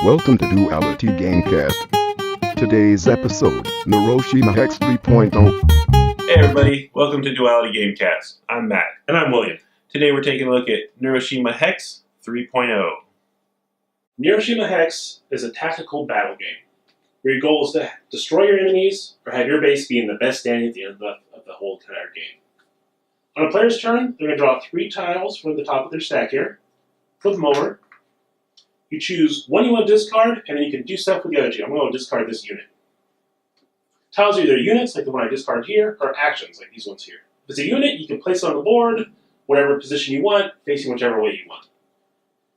Welcome to Duality Gamecast. Today's episode, Neuroshima Hex 3.0. Hey everybody, welcome to Duality Gamecast. I'm Matt. And I'm William. Today we're taking a look at Neuroshima Hex 3.0. Neuroshima Hex is a tactical battle game, where your goal is to destroy your enemies or have your base be in the best standing at the end of the whole entire game. On a player's turn, they're going to draw 3 tiles from the top of their stack here, flip them over. You choose one you want to discard, and then you can do stuff with the other 2. I'm going to discard this unit. Tiles are either units, like the one I discarded here, or actions, like these ones here. If it's a unit, you can place it on the board, whatever position you want, facing whichever way you want.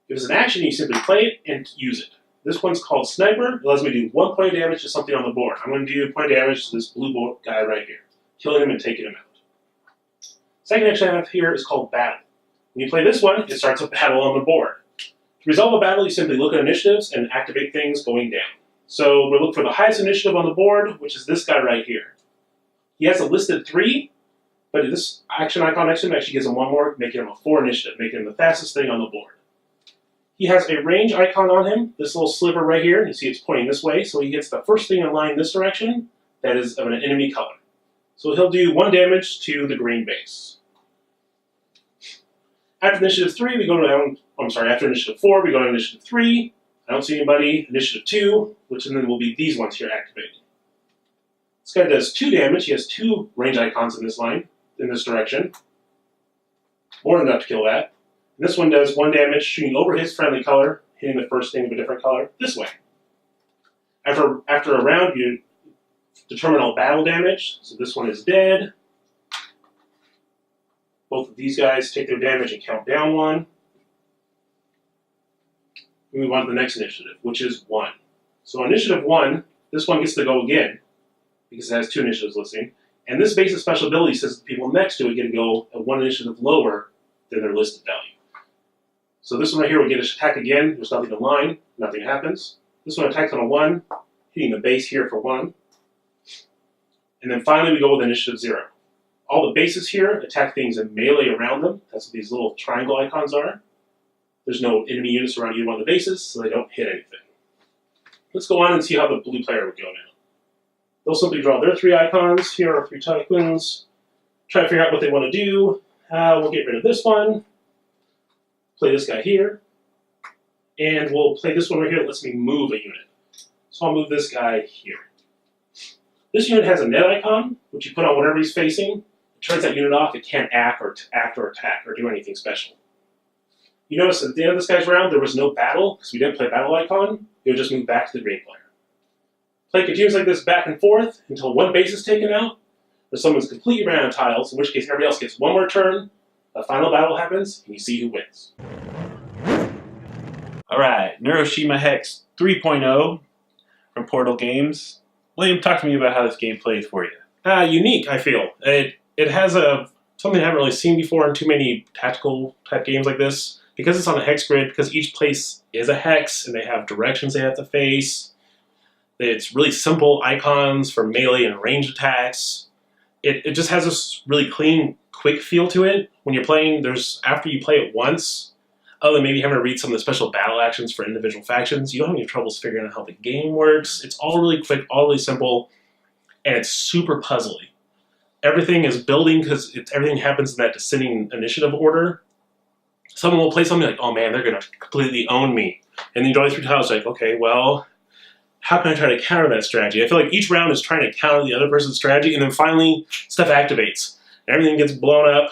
If it's an action, you simply play it and use it. This one's called Sniper. It allows me to do 1 point of damage to something on the board. I'm going to do 1 point of damage to this blue guy right here, killing him and taking him out. Second action I have here is called Battle. When you play this one, it starts a battle on the board. To resolve a battle, you simply look at initiatives and activate things going down. So we'll look for the highest initiative on the board, which is this guy right here. He has a listed 3, but this action icon next to him actually gives him 1 more, making him a 4 initiative, making him the fastest thing on the board. He has a range icon on him, this little sliver right here. You see it's pointing this way, so he gets the first thing in line this direction that is of an enemy color. So he'll do 1 damage to the green base. After initiative 3, we go down, after initiative 4, we go to initiative 3. I don't see anybody. Initiative 2, which then will be these ones here activated. This guy does 2 damage. He has 2 range icons in this line, in this direction. More than enough to kill that. And this one does 1 damage, shooting over his friendly color, hitting the first thing of a different color, this way. After a round, you determine all battle damage. So this one is dead. Both of these guys take their damage and count down 1. We move on to the next initiative, which is 1. So on initiative 1, this one gets to go again, because it has 2 initiatives listing. And this base of special ability says the people next to it get to go at 1 initiative lower than their listed value. So this one right here will get an attack again. There's nothing in line. Nothing happens. This one attacks on a 1, hitting the base here for 1. And then finally we go with initiative 0. All the bases here attack things in melee around them. That's what these little triangle icons are. There's no enemy units around either one of the bases, so they don't hit anything. Let's go on and see how the blue player would go now. They'll simply draw their 3 icons. Here are 3 tokens. Try to figure out what they want to do. We'll get rid of this one. Play this guy here. And we'll play this one right here that lets me move a unit. So I'll move this guy here. This unit has a net icon, which you put on whatever he's facing. It turns that unit off. It can't act or attack or do anything special. You notice at the end of this guy's round, there was no battle, because we didn't play battle icon. He'll just move back to the green player. Play continues like this back and forth until 1 base is taken out, or someone's completely ran out of tiles, in which case everybody else gets 1 more turn, a final battle happens, and you see who wins. Alright, Neuroshima Hex 3.0 from Portal Games. William, talk to me about how this game plays for you. Unique, I feel. It has something I haven't really seen before in too many tactical type games like this. Because it's on a hex grid, because each place is a hex, and they have directions they have to face. It's really simple icons for melee and ranged attacks. It just has this really clean, quick feel to it. When you're playing, after you play it once, other than maybe having to read some of the special battle actions for individual factions, you don't have any troubles figuring out how the game works. It's all really quick, all really simple, and it's super puzzly. Everything is building because everything happens in that descending initiative order. Someone will play something like, oh man, they're going to completely own me. And then you draw 3 tiles like, okay, well, how can I try to counter that strategy? I feel like each round is trying to counter the other person's strategy, and then finally stuff activates. Everything gets blown up,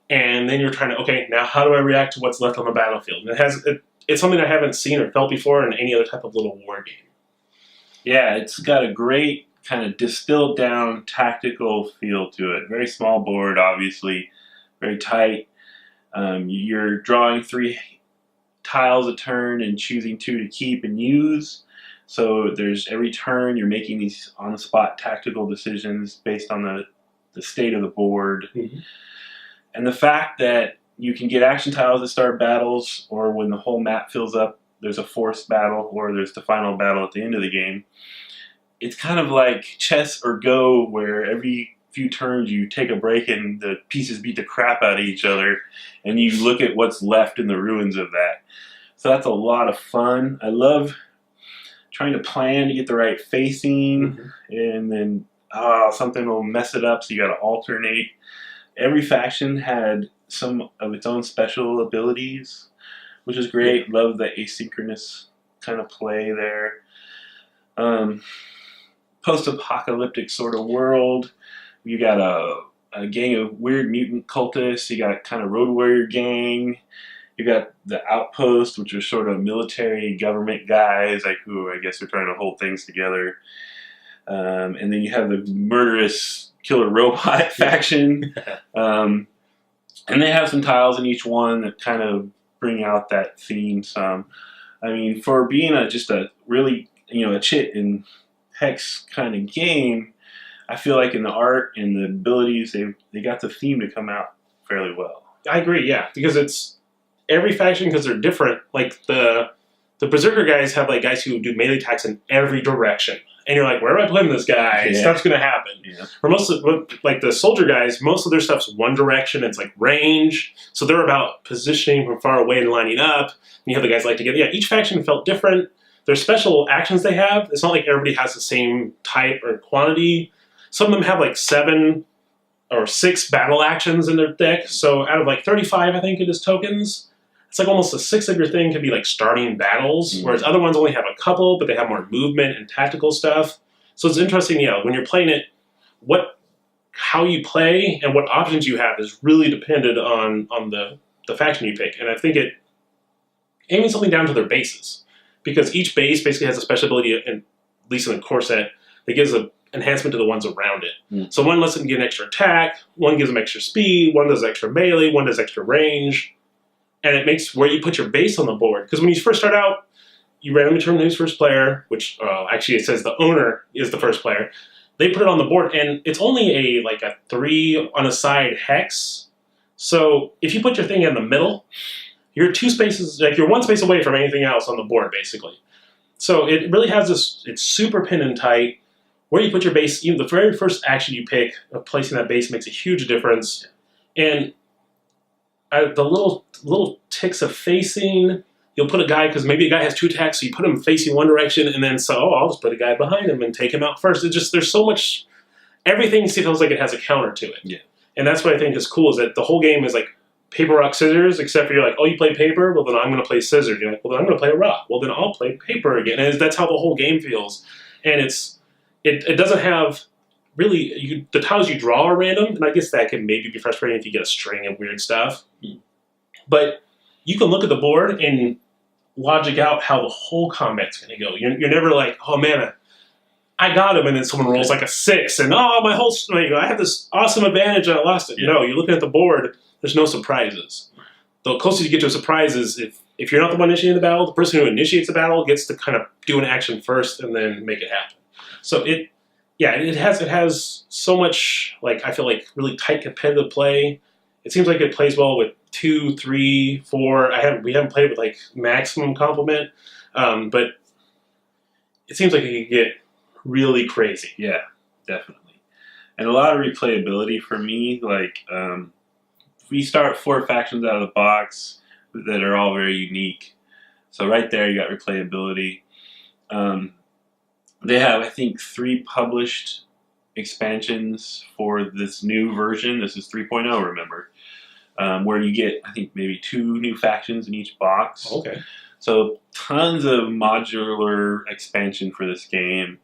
and then you're trying to, okay, now how do I react to what's left on the battlefield? And it's something I haven't seen or felt before in any other type of little war game. Yeah, it's got a great kind of distilled down tactical feel to it. Very small board, obviously, very tight. You're drawing 3 tiles a turn and choosing 2 to keep and use. So there's every turn you're making these on-the-spot tactical decisions based on the state of the board. Mm-hmm. And the fact that you can get action tiles to start battles, or when the whole map fills up, there's a forced battle, or there's the final battle at the end of the game. It's kind of like chess or Go, where every few turns you take a break and the pieces beat the crap out of each other, and you look at what's left in the ruins of that. So that's a lot of fun. I love trying to plan to get the right facing, and then something will mess it up, so you got to alternate. Every faction had some of its own special abilities, which is great. Love the asynchronous kind of play there. Post-apocalyptic sort of world. You got a gang of weird mutant cultists. You got kind of road warrior gang. You got the outpost, which are sort of military government guys, like who I guess are trying to hold things together. And then you have the murderous killer robot faction. And they have some tiles in each one that kind of bring out that theme some. I mean, for being just a really, a chit and Hex kind of game, I feel like in the art and the abilities, they got the theme to come out fairly well. I agree, yeah, because it's every faction, because they're different. Like the Berserker guys have like guys who do melee attacks in every direction. And you're like, where am I putting this guy? Yeah. Stuff's going to happen. Yeah. For most of, like the soldier guys, most of their stuff's one direction. It's like range. So they're about positioning from far away and lining up. And you have the guys like to get, each faction felt different. There's special actions they have. It's not like everybody has the same type or quantity. Some of them have like 7 or 6 battle actions in their deck. So out of like 35, I think it is tokens. It's like almost a sixth of your thing could be like starting battles, whereas other ones only have a couple, but they have more movement and tactical stuff. So it's interesting, when you're playing it, how you play and what options you have is really dependent on the faction you pick. And I think it aiming something down to their bases, because each base basically has a special ability, at least in the core set, that gives an enhancement to the ones around it. So one lets them get an extra attack, one gives them extra speed, one does extra melee, one does extra range. And it makes where you put your base on the board. Because when you first start out, you randomly determine who's first player, which actually it says the owner is the first player. They put it on the board, and it's only a 3 on a side hex. So if you put your thing in the middle, you're 2 spaces, you're 1 space away from anything else on the board, basically. So it really has this, it's super pin and tight. Where you put your base, even the very first action you pick of placing that base makes a huge difference. And the little ticks of facing, you'll put a guy, because maybe a guy has 2 attacks, so you put him facing one direction, and then I'll just put a guy behind him and take him out first. There's so much, everything feels like it has a counter to it. Yeah. And that's what I think is cool, is that the whole game is like paper, rock, scissors, except for you're like, you play paper? Well, then I'm going to play scissors. You're like, well, then I'm going to play a rock. Well, then I'll play paper again. And that's how the whole game feels. And it doesn't have, really, the tiles you draw are random, and I guess that can maybe be frustrating if you get a string of weird stuff. But you can look at the board and logic out how the whole combat's going to go. You're never like, oh man, I got him, and then someone rolls like a 6, and my whole, I have this awesome advantage and I lost it. No, you're looking at the board, there's no surprises. The closest you get to a surprise is if you're not the one initiating the battle, the person who initiates the battle gets to kind of do an action first and then make it happen. So it has so much, I feel like really tight competitive play. It seems like it plays well with 2, 3, 4. We haven't played it with maximum complement, but it seems like it could get really crazy. Yeah, definitely. And a lot of replayability for me. We start 4 factions out of the box that are all very unique. So right there, you got replayability. They have, I think, 3 published expansions for this new version. This is 3.0, remember, where you get, I think, maybe 2 new factions in each box. Okay. So tons of modular expansion for this game.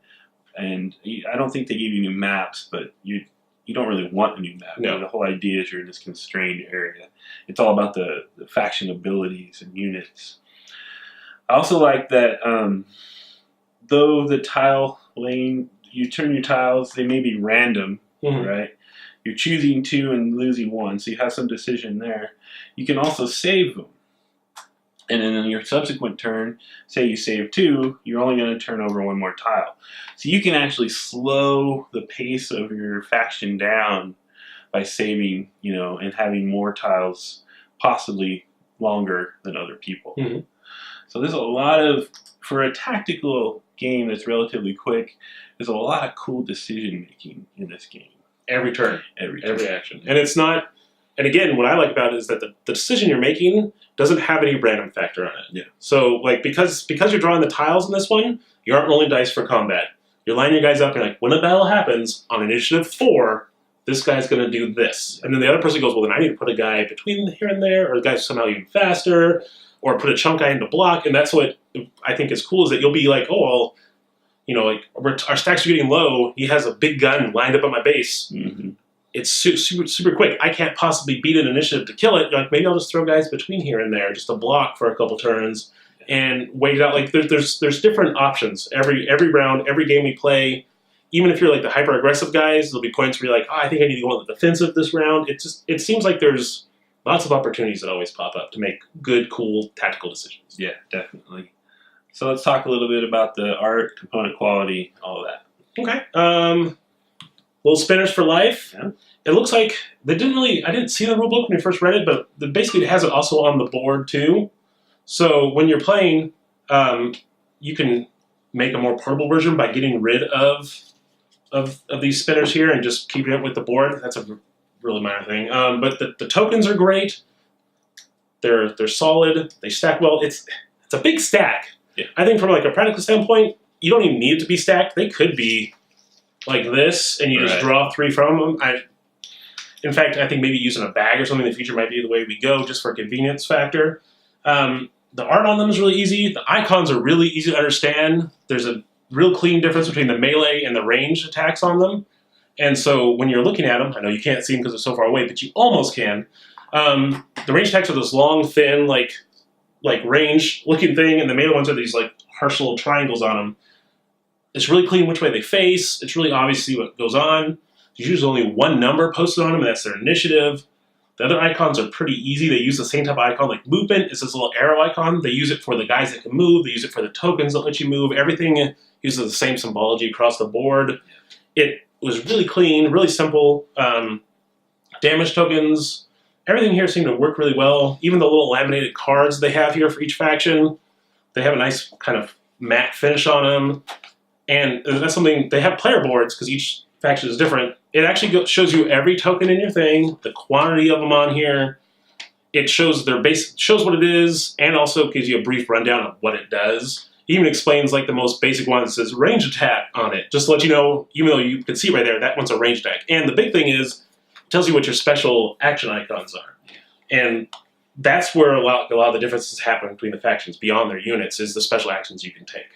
And I don't think they give you new maps, but you don't really want a new map. No. The whole idea is you're in this constrained area. It's all about the faction abilities and units. I also like that, though the tile lane, you turn your tiles, they may be random, right? You're choosing 2 and losing 1, so you have some decision there. You can also save them. And then in your subsequent turn, say you save 2, you're only going to turn over 1 more tile. So you can actually slow the pace of your faction down by saving, and having more tiles, possibly longer than other people. So there's a lot of, for a tactical game that's relatively quick, there's a lot of cool decision making in this game. Every turn. Every action. And it's not, and again, what I like about it is that the decision you're making doesn't have any random factor on it. Yeah. So, because you're drawing the tiles in this one, You aren't rolling dice for combat. You're lining your guys up, and like, when a battle happens, on initiative 4, this guy's going to do this. And then the other person goes, well, then I need to put a guy between here and there, or the guy's somehow even faster, or put a chunk guy into block. And that's what I think is cool, is that you'll be like, oh, well, you know, like, our stacks are getting low. He has a big gun lined up on my base. Mm-hmm. It's super quick. I can't possibly beat an initiative to kill it. Like, maybe I'll just throw guys between here and there just to block for a couple turns and wait it out. Like, there's different options. Every round, every game we play, even if you're like the hyper aggressive guys, there'll be points where you're like, oh, I think I need to go on the defensive this round. It seems like there's lots of opportunities that always pop up to make good, cool tactical decisions. Yeah, definitely. So let's talk a little bit about the art, component quality, all of that. Okay. Little spinners for life. Yeah. It looks like I didn't see the rulebook when we first read it, but basically it has it also on the board too. So when you're playing, you can make a more portable version by getting rid of these spinners here and just keeping it with the board. That's a really minor thing. But the tokens are great. They're solid. They stack well. It's a big stack. Yeah. I think from like a practical standpoint, you don't even need it to be stacked. They could be like this, and you just draw 3 from them. In fact, I think maybe using a bag or something in the future might be the way we go, just for a convenience factor. The art on them is really easy. The icons are really easy to understand. There's a real clean difference between the melee and the ranged attacks on them. And so when you're looking at them, I know you can't see them because they're so far away, but you almost can. The ranged attacks are this long, thin, like range-looking thing, and the melee ones are these like harsh little triangles on them. It's really clean which way they face. It's really obvious to see what goes on. There's usually only one number posted on them, and that's their initiative. The other icons are pretty easy. They use the same type of icon. Like movement is this little arrow icon. They use it for the guys that can move. They use it for the tokens that let you move. Everything uses the same symbology across the board. It was really clean, really simple. Damage tokens. Everything here seemed to work really well. Even the little laminated cards they have here for each faction, they have a nice kind of matte finish on them. And that's something, they have player boards because each faction is different. It actually shows you every token in your thing, the quantity of them on here. It shows shows what it is, and also gives you a brief rundown of what it does. It even explains like the most basic one that says range attack on it, just to let you know, even though you can see right there, that one's a range attack. And the big thing is, it tells you what your special action icons are. And that's where a lot of the differences happen between the factions beyond their units, is the special actions you can take.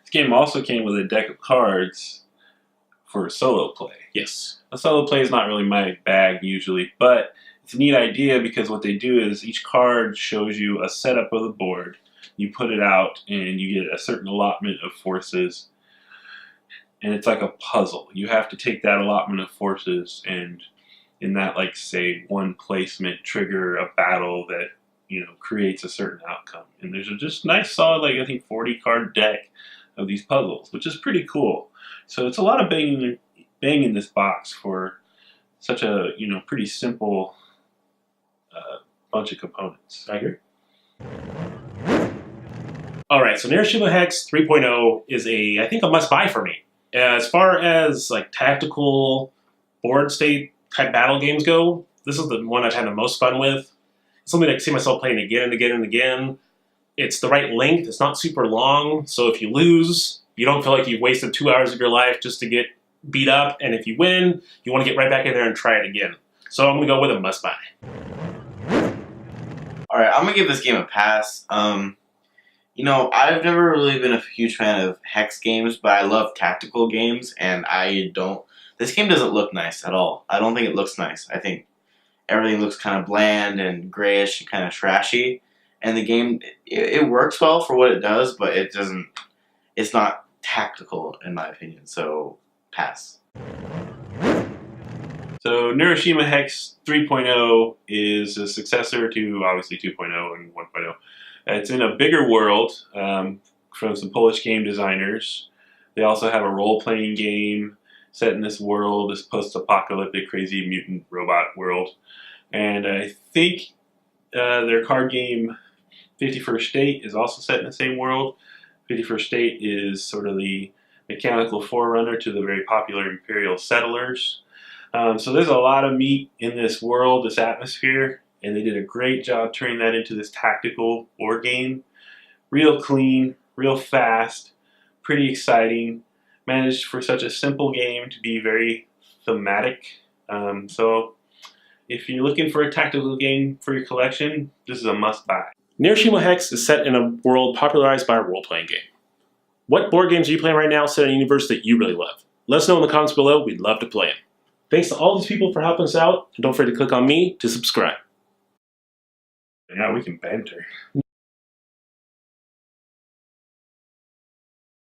This game also came with a deck of cards for solo play. Yes. A solo play is not really my bag usually, but it's a neat idea because what they do is each card shows you a setup of the board. You put it out and you get a certain allotment of forces, and it's like a puzzle. You have to take that allotment of forces and in that, like, say, one placement trigger a battle that, you know, creates a certain outcome. And there's a just nice solid, like, I think 40 card deck of these puzzles, which is pretty cool. So it's a lot of banging this box for such a, you know, pretty simple bunch of components. I agree. All right, so Neuroshima Hex 3.0 is I think a must-buy for me. As far as like tactical board state type battle games go, this is the one I've had the most fun with. It's something I can see myself playing again and again and again. It's the right length. It's not super long, so if you lose, you don't feel like you've wasted 2 hours of your life just to get beat up. And if you win, you want to get right back in there and try it again. So I'm going to go with a must-buy. All right, I'm going to give this game a pass. You know, I've never really been a huge fan of hex games, but I love tactical games, and this game doesn't look nice at all. I don't think it looks nice. I think everything looks kind of bland and grayish and kind of trashy. And the game, it works well for what it does, but it's not tactical in my opinion, so pass. So Neuroshima Hex 3.0 is a successor to obviously 2.0 and 1.0. It's in a bigger world from some Polish game designers. They also have a role-playing game set in this world, this post-apocalyptic crazy mutant robot world. And I think their card game 51st State is also set in the same world. 51st State is sort of the mechanical forerunner to the very popular Imperial Settlers. So there's a lot of meat in this world, this atmosphere, and they did a great job turning that into this tactical board game. Real clean, real fast, pretty exciting. Managed for such a simple game to be very thematic. So if you're looking for a tactical game for your collection, this is a must-buy. Neuroshima Hex is set in a world popularized by a role-playing game. What board games are you playing right now set in a universe that you really love? Let us know in the comments below. We'd love to play them. Thanks to all these people for helping us out, and don't forget to click on me to subscribe. Yeah, we can banter.